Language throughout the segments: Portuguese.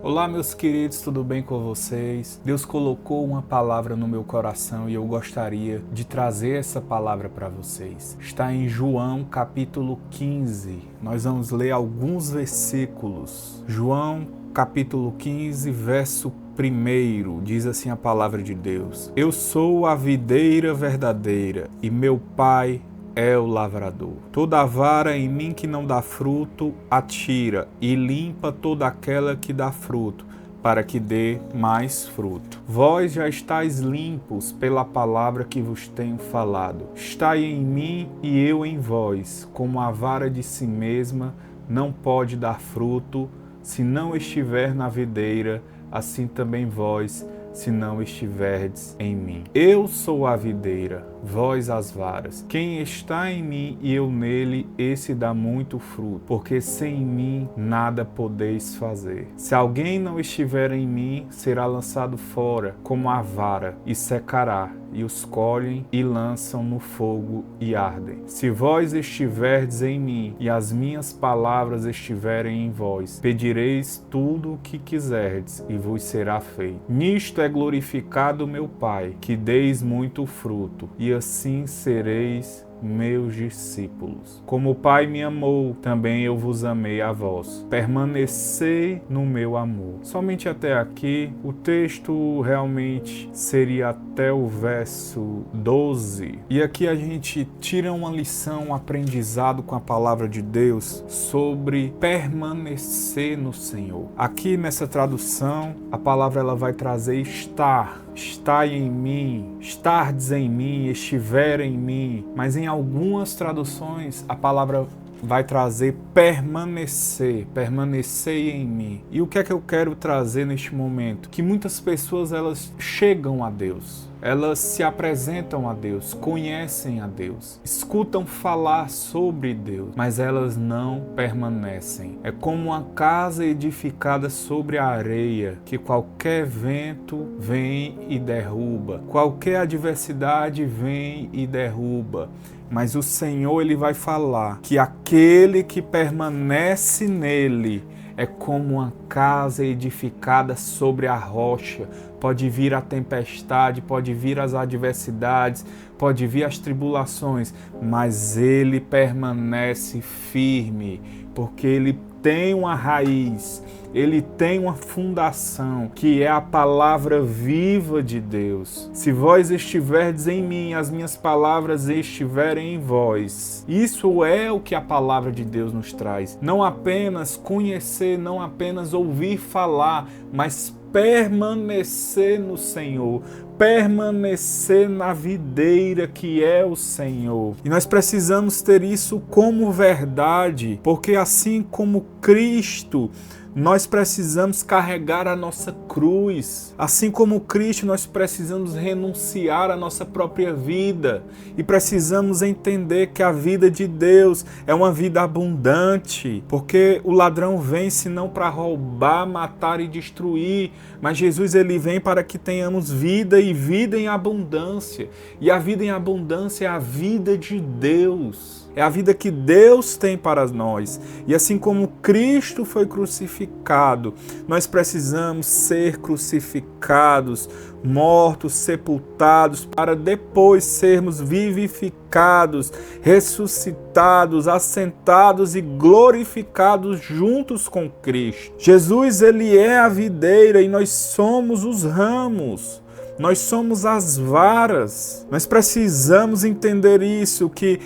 Olá, meus queridos, tudo bem com vocês? Deus colocou uma palavra no meu coração e eu gostaria de trazer essa palavra para vocês. Está em João capítulo 15. Nós vamos ler alguns versículos. João capítulo 15, verso 1, diz assim a palavra de Deus: Eu sou a videira verdadeira e meu Pai é o lavrador. Toda vara em mim que não dá fruto, atira e limpa toda aquela que dá fruto, para que dê mais fruto. Vós já estáis limpos pela palavra que vos tenho falado. Estai em mim e eu em vós, como a vara de si mesma não pode dar fruto, se não estiver na videira, assim também vós, se não estiverdes em mim. Eu sou a videira, vós as varas. Quem está em mim e eu nele, esse dá muito fruto, porque sem mim nada podeis fazer. Se alguém não estiver em mim, será lançado fora como a vara e secará, e os colhem e lançam no fogo e ardem. Se vós estiverdes em mim e as minhas palavras estiverem em vós, pedireis tudo o que quiserdes e vos será feito. Nisto é glorificado meu Pai, que deis muito fruto, e assim sereis meus discípulos. Como o Pai me amou, também eu vos amei a vós. Permanecei no meu amor. Somente até aqui, o texto realmente seria até o verso 12. E aqui a gente tira uma lição, um aprendizado com a palavra de Deus sobre permanecer no Senhor. Aqui nessa tradução, a palavra ela vai trazer estar. Estai em mim, estardes em mim, estiver em mim. Mas em algumas traduções a palavra vai trazer permanecer, permanecei em mim. E o que é que eu quero trazer neste momento? Que muitas pessoas elas chegam a Deus, elas se apresentam a Deus, conhecem a Deus, escutam falar sobre Deus, mas elas não permanecem. É como uma casa edificada sobre a areia, que qualquer vento vem e derruba, qualquer adversidade vem e derruba. Mas o Senhor ele vai falar que aquele que permanece nele é como uma casa edificada sobre a rocha. Pode vir a tempestade, pode vir as adversidades, pode vir as tribulações, mas ele permanece firme, porque ele tem uma raiz, ele tem uma fundação, que é a palavra viva de Deus. Se vós estiverdes em mim, as minhas palavras estiverem em vós. Isso é o que a palavra de Deus nos traz. Não apenas conhecer, não apenas ouvir falar, mas permanecer no Senhor, permanecer na videira que é o Senhor. E nós precisamos ter isso como verdade, porque assim como Cristo, nós precisamos carregar a nossa cruz. Assim como Cristo, nós precisamos renunciar à nossa própria vida. E precisamos entender que a vida de Deus é uma vida abundante. Porque o ladrão vem senão para roubar, matar e destruir. Mas Jesus ele vem para que tenhamos vida e vida em abundância. E a vida em abundância é a vida de Deus. É a vida que Deus tem para nós. E assim como Cristo foi crucificado, nós precisamos ser crucificados, mortos, sepultados, para depois sermos vivificados, ressuscitados, assentados e glorificados juntos com Cristo. Jesus, ele é a videira e nós somos os ramos. Nós somos as varas. Nós precisamos entender isso, que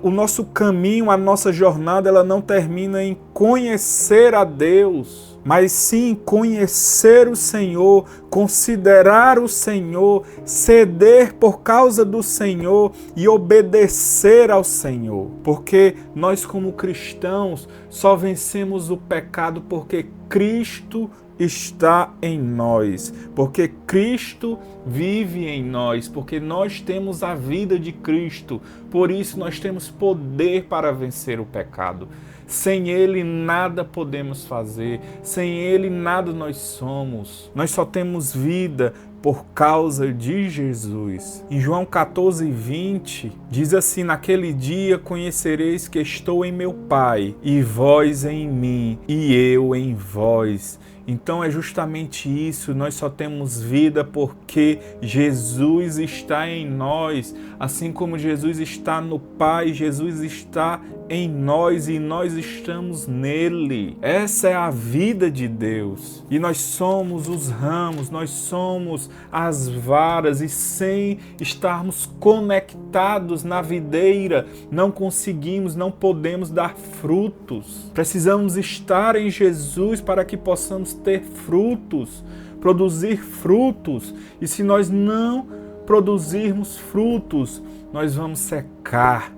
o nosso caminho, a nossa jornada, ela não termina em conhecer a Deus, mas sim conhecer o Senhor, considerar o Senhor, ceder por causa do Senhor e obedecer ao Senhor. Porque nós como cristãos só vencemos o pecado porque Cristo está em nós, porque Cristo vive em nós, porque nós temos a vida de Cristo, por isso nós temos poder para vencer o pecado. Sem Ele nada podemos fazer, sem Ele nada nós somos. Nós só temos vida por causa de Jesus. Em João 14:20, diz assim: naquele dia conhecereis que estou em meu Pai, e vós em mim, e eu em vós. Então é justamente isso, nós só temos vida porque Jesus está em nós, assim como Jesus está no Pai, Jesus está em nós e nós estamos nele. Essa é a vida de Deus. E nós somos os ramos, nós somos as varas e sem estarmos conectados na videira, não conseguimos, não podemos dar frutos. Precisamos estar em Jesus para que possamos ter frutos, produzir frutos. E se nós não produzirmos frutos, nós vamos secar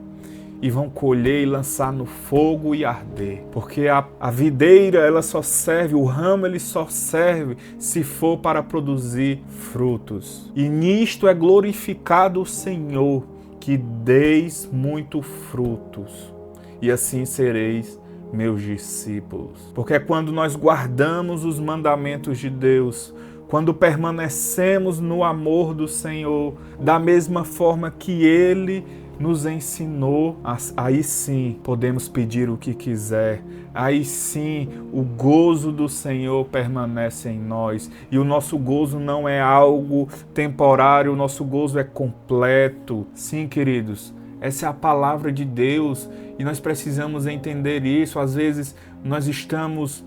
e vão colher e lançar no fogo e arder. Porque a videira, ela só serve, o ramo ele só serve se for para produzir frutos. E nisto é glorificado o Senhor, que deis muito frutos, e assim sereis meus discípulos. Porque é quando nós guardamos os mandamentos de Deus, quando permanecemos no amor do Senhor, da mesma forma que Ele nos ensinou, aí sim podemos pedir o que quiser, aí sim o gozo do Senhor permanece em nós, e o nosso gozo não é algo temporário, o nosso gozo é completo. Sim, queridos, essa é a palavra de Deus e nós precisamos entender isso. Às vezes nós estamos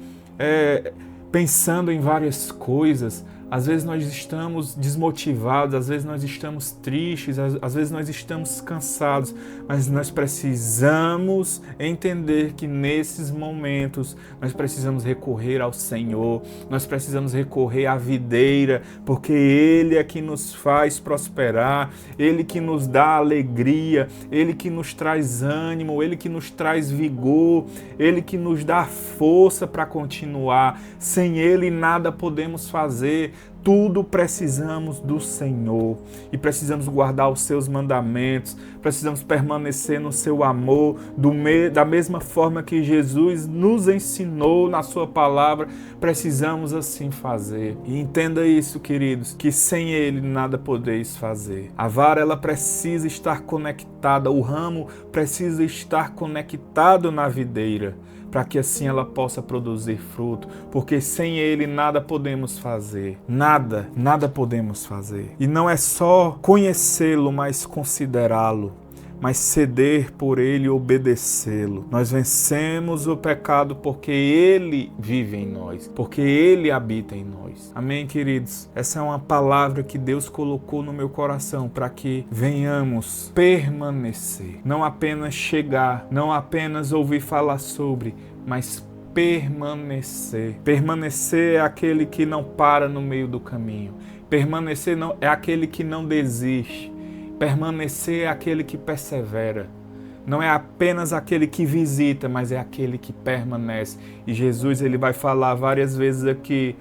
pensando em várias coisas, às vezes nós estamos desmotivados, às vezes nós estamos tristes, às vezes nós estamos cansados, mas nós precisamos entender que nesses momentos nós precisamos recorrer ao Senhor, nós precisamos recorrer à videira, porque Ele é que nos faz prosperar, Ele que nos dá alegria, Ele que nos traz ânimo, Ele que nos traz vigor, Ele que nos dá força para continuar. Sem Ele nada podemos fazer. Tudo precisamos do Senhor e precisamos guardar os seus mandamentos, precisamos permanecer no seu amor, da mesma forma que Jesus nos ensinou na sua palavra, precisamos assim fazer. E entenda isso, queridos, que sem Ele nada podeis fazer. A vara, ela precisa estar conectada, o ramo precisa estar conectado na videira, para que assim ela possa produzir fruto, porque sem Ele nada podemos fazer, nada podemos fazer. E não é só conhecê-lo, mas considerá-lo, mas ceder por Ele e obedecê-lo. Nós vencemos o pecado porque Ele vive em nós, porque Ele habita em nós. Amém, queridos? Essa é uma palavra que Deus colocou no meu coração para que venhamos permanecer. Não apenas chegar, não apenas ouvir falar sobre, mas permanecer. Permanecer é aquele que não para no meio do caminho. Permanecer é aquele que não desiste. Permanecer é aquele que persevera. Não é apenas aquele que visita, mas é aquele que permanece. E Jesus, ele vai falar várias vezes aqui: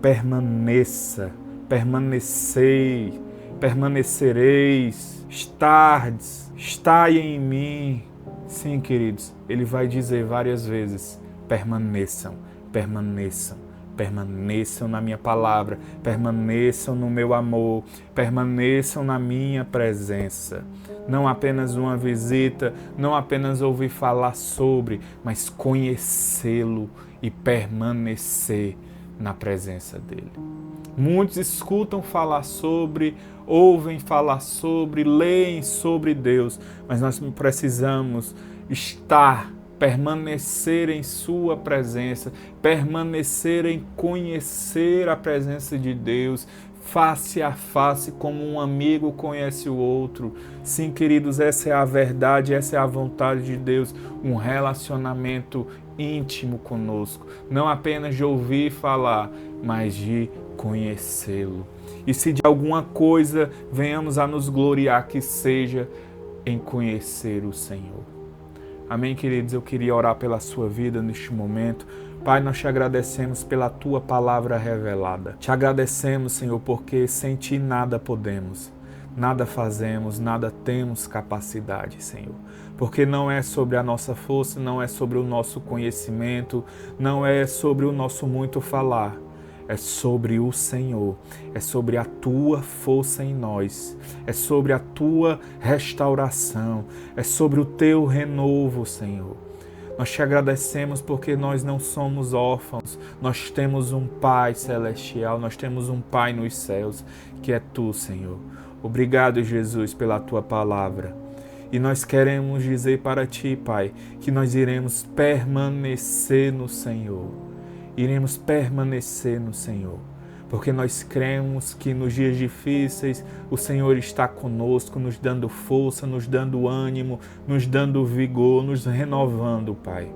permaneça, permanecei, permanecereis, estai em mim. Sim, queridos, ele vai dizer várias vezes: permaneçam, permaneçam. Permaneçam na minha palavra, permaneçam no meu amor, permaneçam na minha presença. Não apenas uma visita, não apenas ouvir falar sobre, mas conhecê-lo e permanecer na presença dele. Muitos escutam falar sobre, ouvem falar sobre, leem sobre Deus, mas nós precisamos permanecer em sua presença, permanecer em conhecer a presença de Deus, face a face, como um amigo conhece o outro. Sim, queridos, essa é a verdade, essa é a vontade de Deus, um relacionamento íntimo conosco, não apenas de ouvir falar, mas de conhecê-lo. E se de alguma coisa venhamos a nos gloriar, que seja em conhecer o Senhor. Amém, queridos? Eu queria orar pela sua vida neste momento. Pai, nós te agradecemos pela tua palavra revelada. Te agradecemos, Senhor, porque sem ti nada podemos, nada fazemos, nada temos capacidade, Senhor. Porque não é sobre a nossa força, não é sobre o nosso conhecimento, não é sobre o nosso muito falar. É sobre o Senhor, é sobre a tua força em nós, é sobre a tua restauração, é sobre o teu renovo, Senhor. Nós te agradecemos porque nós não somos órfãos, nós temos um Pai celestial, nós temos um Pai nos céus, que é Tu, Senhor. Obrigado, Jesus, pela Tua palavra. E nós queremos dizer para Ti, Pai, que nós iremos permanecer no Senhor. Iremos permanecer no Senhor. Porque nós cremos que nos dias difíceis o Senhor está conosco, nos dando força, nos dando ânimo, nos dando vigor, nos renovando, Pai.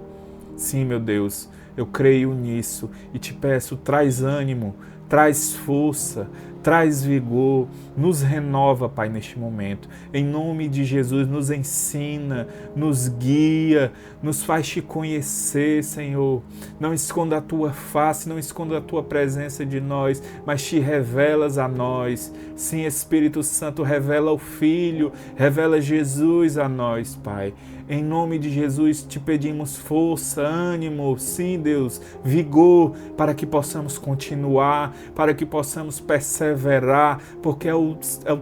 Sim, meu Deus, eu creio nisso e te peço, traz ânimo, traz força, traz vigor, nos renova, Pai, neste momento. Em nome de Jesus, nos ensina, nos guia, nos faz te conhecer, Senhor. Não esconda a Tua face, não esconda a Tua presença de nós, mas te revelas a nós. Sim, Espírito Santo, revela o Filho, revela Jesus a nós, Pai. Em nome de Jesus, te pedimos força, ânimo, sim, Deus, vigor, para que possamos continuar, para que possamos perseverar, porque é o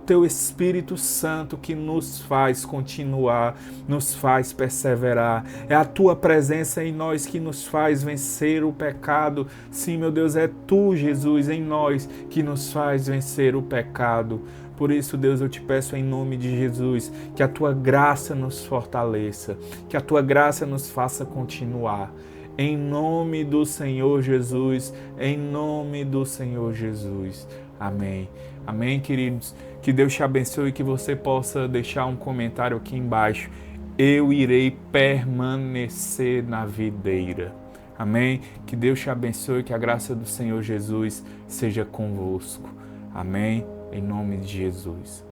Teu Espírito Santo que nos faz continuar, nos faz perseverar. É a Tua presença em nós que nos faz vencer o pecado. Sim, meu Deus, é Tu, Jesus, em nós que nos faz vencer o pecado. Por isso, Deus, eu te peço em nome de Jesus que a Tua graça nos fortaleça, que a Tua graça nos faça continuar. Em nome do Senhor Jesus, em nome do Senhor Jesus. Amém. Amém, queridos? Que Deus te abençoe e que você possa deixar um comentário aqui embaixo. Eu irei permanecer na videira. Amém? Que Deus te abençoe e que a graça do Senhor Jesus seja convosco. Amém? Em nome de Jesus.